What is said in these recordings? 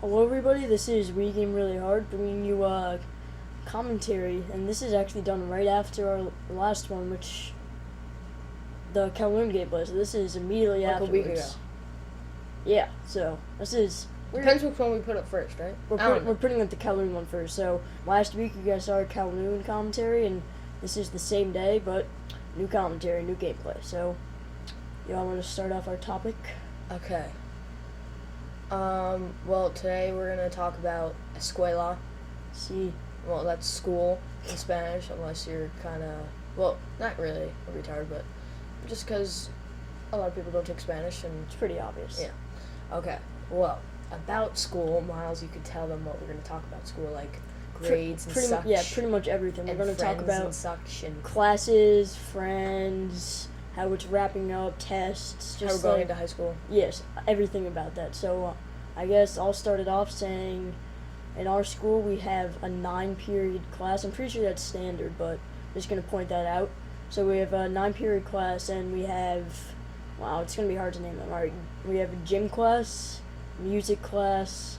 Hello everybody, this is WeGameReallyHard bringing you commentary, and this is actually done right after our last one, which the Kowloon gameplay. So this is immediately Like afterwards. a week ago. Yeah, so this is Depends which one we put up first, right? we're putting up the Kowloon one first. So last week you guys saw our Kowloon commentary, and this is the same day, but new commentary, new gameplay. So y'all want to start off our topic? Okay. Well, today we're gonna talk about escuela. See, Well, that's school in Spanish, unless you're kind of, well, not really a retard, but just because a lot of people don't take Spanish and. it's pretty obvious. Yeah. Okay. Well, about school, Miles, you could tell them what we're gonna talk about school, like grades and such. Yeah, pretty much everything. We're and going to talk friends about and such and classes, friends, how it's wrapping up, tests, how we're just going like, into high school. yes, everything about that. So I guess I'll start it off saying in our school we have a 9-period class. I'm pretty sure that's standard, but I'm just going to point that out. So we have a 9-period class, and we have, wow, it's going to be hard to name them. All right, we have a gym class, music class,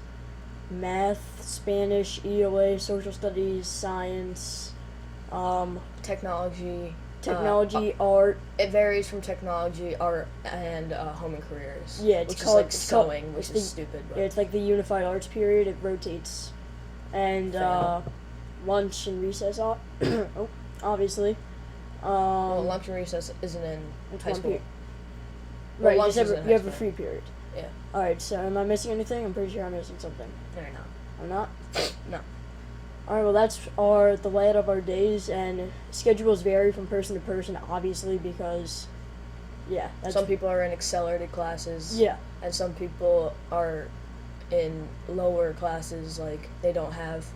math, Spanish, ELA, social studies, science, Technology. technology, art. It varies from technology, art, and home and careers. Yeah, it's which called- is like it's called- sewing, which it's is stupid. But Yeah, it's like the unified arts period. It rotates, and Fair. lunch and recess. Obviously. well, lunch and recess isn't in it's high one school. period. Well, Right, lunch you just is have, in you high have a school. free period. Yeah. All right. So, am I missing anything? I'm pretty sure I'm missing something. No, you're not. I'm not. No. All right. Well, that's the layout of our days, and schedules vary from person to person, obviously, because yeah, that's Some people are in accelerated classes. yeah. And some people are in lower classes, like they don't have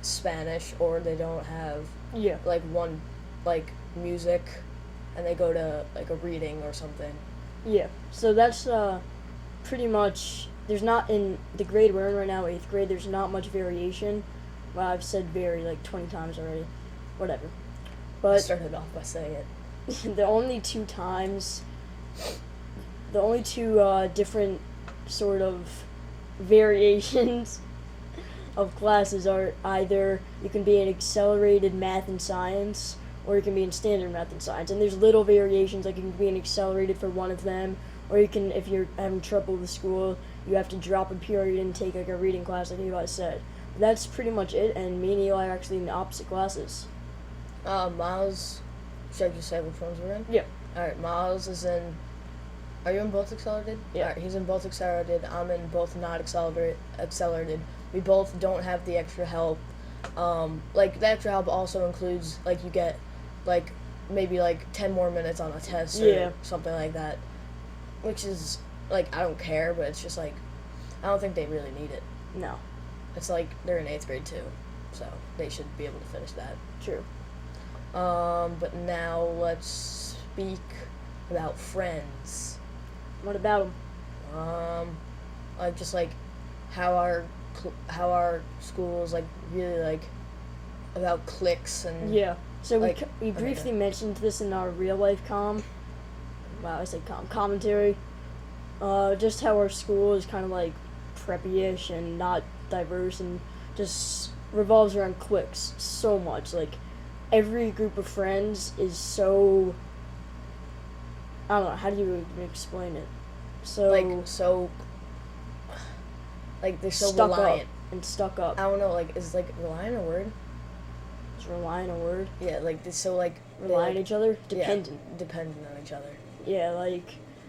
Spanish or they don't have Yeah. like music, and they go to like a reading or something. Yeah, so that's pretty much. There's not in the grade we're in right now, 8th grade. There's not much variation. Well, I've said vary like 20 times already. Whatever. I But started off by saying it. the only two different sort of variations of classes are either you can be in accelerated math and science, or you can be in standard math and science. And there's little variations, like you can be in accelerated for one of them, or you can, if you're having trouble with school, you have to drop a period and take like a reading class, like Eli said. That's pretty much it, and me and Eli are actually in the opposite classes. Miles, should I just say which ones we're in? Yeah. Alright, Miles is in. Are you in both accelerated? Yeah. Alright, he's in both accelerated. I'm in both not accelerated. We both don't have the extra help. Like, the extra help also includes, like, you get, like, maybe, like, 10 more minutes on a test or Yeah. something like that. Which is, like, I don't care, but it's just, like, I don't think they really need it. No. It's like they're in 8th grade, too. So, they should be able to finish that. True. But now let's speak about friends. What about them? Like just like how our schools like really like about cliques and Yeah. So like, we briefly mentioned this in our real life Wow, I said commentary. Just how our school is kind of like preppy-ish and not diverse, and just revolves around cliques so much. Like every group of friends is so. I don't know. How do you even explain it? So like they're so stuck reliant. up and stuck up. I don't know, like is like reliant a word? Is relying a word? Yeah, like they're so like Rely on like, each other? yeah, Dependent. dependent on each other. Yeah, like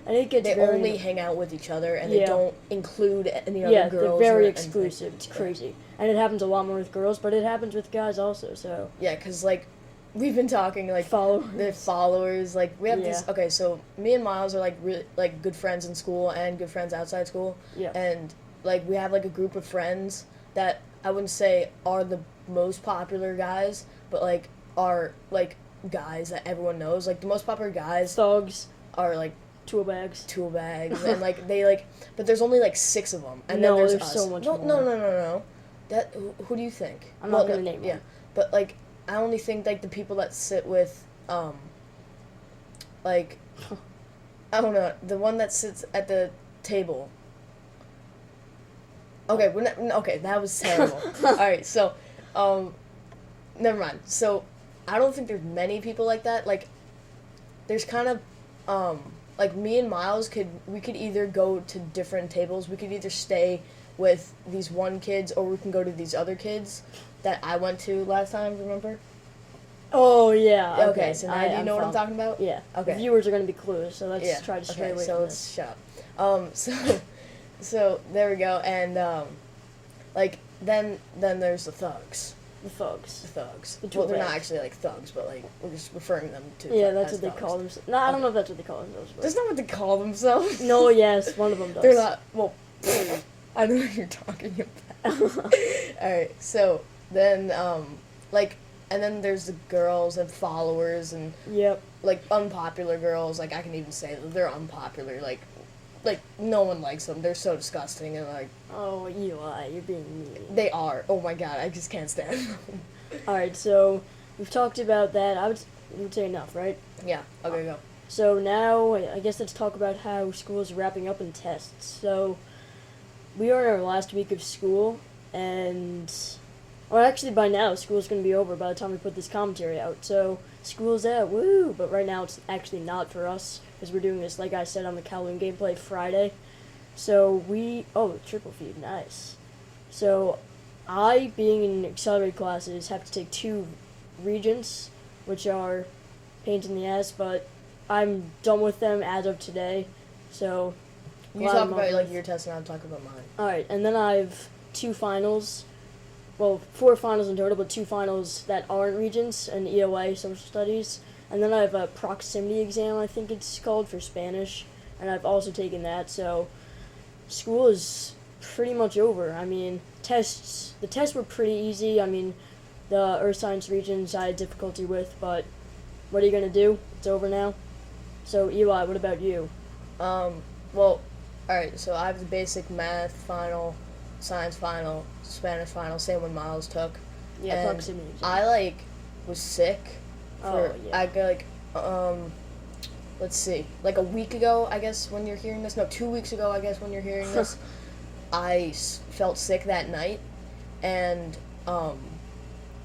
I think it's They very only hang out with each other and Yeah. they don't include any yeah, other girls. they're very or anything. exclusive. It's Yeah. crazy, and it happens a lot more with girls, but it happens with guys also. So Yeah, because like we've been talking like followers. the followers, like we have Yeah. this. Okay, so me and Miles are like really like good friends in school and good friends outside school. Yeah. And like we have like a group of friends that I wouldn't say are the most popular guys, but like are like guys that everyone knows. Like the most popular guys Thugs, are like tool bags. tool bags and like they like, but there's only like 6 of them. And No, then there's us. so much no, more. No. That who do you think? I'm not gonna name Yeah, them. but like I only think like the people that sit with like I don't know, the one that sits at the table. Okay, okay, that was terrible. All right, so, never mind. So, I don't think there's many people like that. Like, there's kind of, like me and Miles we could either go to different tables. We could either stay with these one kids, or we can go to these other kids that I went to last time. Remember? Oh yeah. Okay, so now do you know what I'm talking about? Yeah. Okay. The viewers are gonna be clueless, so let's try to stray away so from let's this. shut up. So there we go, and like then there's the thugs. The thugs. The thugs. The Well, they're not thugs. actually like thugs, but like we're just referring them to. Yeah, that's as what they thugs. call themselves. No, I don't know if that's what they call themselves. But... That's not what they call themselves. No, yes, one of them does. They're not. Well, I know what you're talking about. All right, so then like, and then there's the girls and followers and Yep. like unpopular girls. Like I can even say that they're unpopular. Like no one likes them. They're so disgusting and like Oh, Eli, you're being mean. they are. Oh my god, I just can't stand them. All right, so we've talked about that. I would say enough, right? Yeah. Okay, go. So now I guess let's talk about how school is wrapping up in tests. So we are in our last week of school, and well, actually by now school's going to be over by the time we put this commentary out. So school's out, woo! But right now it's actually not for us because we're doing this, like I said, on the Kowloon gameplay Friday. So triple feed, nice. So I, being in accelerated classes, have to take 2 regents, which are pains in the ass, but I'm done with them as of today. So You glad talk I'm about on like with- your test, and I'll talk about mine. All right, and then I have 2 finals. Well, 4 finals in total, but 2 finals that aren't regents and EOA social studies. And then I have a proximity exam, I think it's called, for Spanish, and I've also taken that. So school is pretty much over. I mean, the tests were pretty easy. I mean, the earth science regents I had difficulty with, but what are you gonna do? It's over now. So Eli, what about you? Well, all right. So I have the basic math final, science final, Spanish final. Same one Miles took. Yeah, And proximity exam. I like was sick. For, yeah. I got like let's see, like a week ago, I guess when you're hearing this. No, 2 weeks ago, I guess when you're hearing this. I felt sick that night, and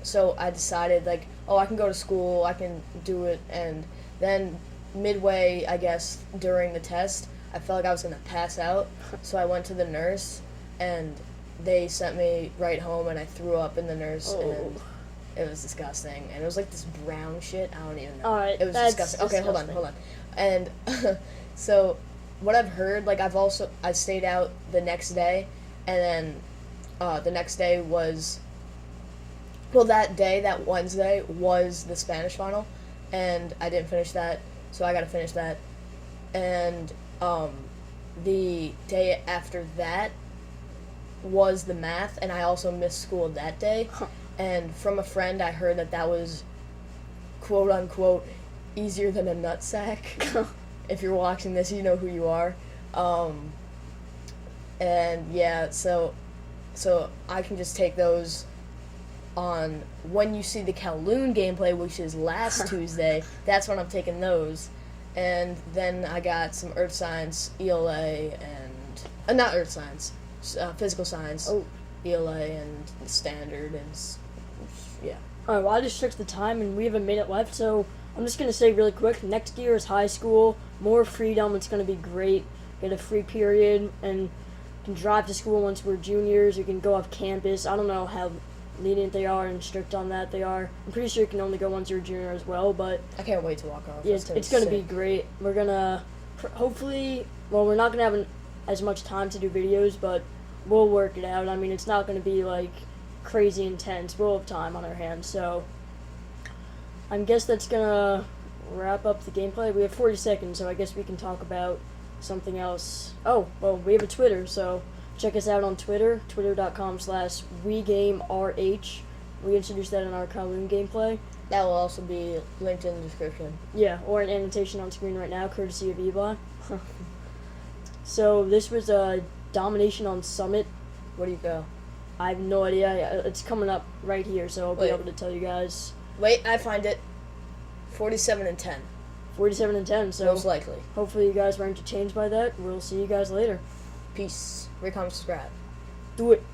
so I decided like, oh, I can go to school, I can do it, and then midway, I guess during the test, I felt like I was gonna pass out, so I went to the nurse, and they sent me right home, and I threw up in the nurse, and it was disgusting, and it was like this brown shit. I don't even know. All right, it was that's disgusting. Okay, disgusting. hold on, and so what I've heard, like I stayed out the next day, and then the next day was, well, that Wednesday was the Spanish final, and I didn't finish that, so I got to finish that, and the day after that was the math, and I also missed school that day. And from a friend, I heard that was, quote unquote, easier than a nutsack. If you're watching this, you know who you are. And yeah, so I can just take those on when you see the Kowloon gameplay, which is last Tuesday. That's when I'm taking those. And then I got some Earth Science, ELA, and not Earth Science, Physical Science, ELA, and Standard, and yeah. Alright, well, I just checked the time, and we have a minute left, so I'm just going to say really quick, next year is high school, more freedom, it's going to be great, get a free period, and can drive to school once we're juniors, we can go off campus. I don't know how lenient they are and strict on that they are. I'm pretty sure you can only go once you're a junior as well, but I can't wait to walk off. yeah, it's going to be great. We're going to, hopefully, well, we're not going to have as much time to do videos, but we'll work it out. I mean, it's not going to be, like, crazy intense. We'll have time on our hands, so I guess that's gonna wrap up the gameplay. We have 40 seconds, so I guess we can talk about something else. Oh, well, we have a Twitter, so check us out on Twitter, twitter.com/WeGameRH. We introduced that in our Kowloon gameplay. That will also be linked in the description. Yeah, or an annotation on screen right now, courtesy of Eli. So this was a domination on Summit. Where do you go? I have no idea. It's coming up right here, so I'll be Wait. able to tell you guys. Wait, I find it. 47-10. 47-10, so Most likely. hopefully you guys were entertained by that. We'll see you guys later. Peace. Rate, comment, subscribe. Do it.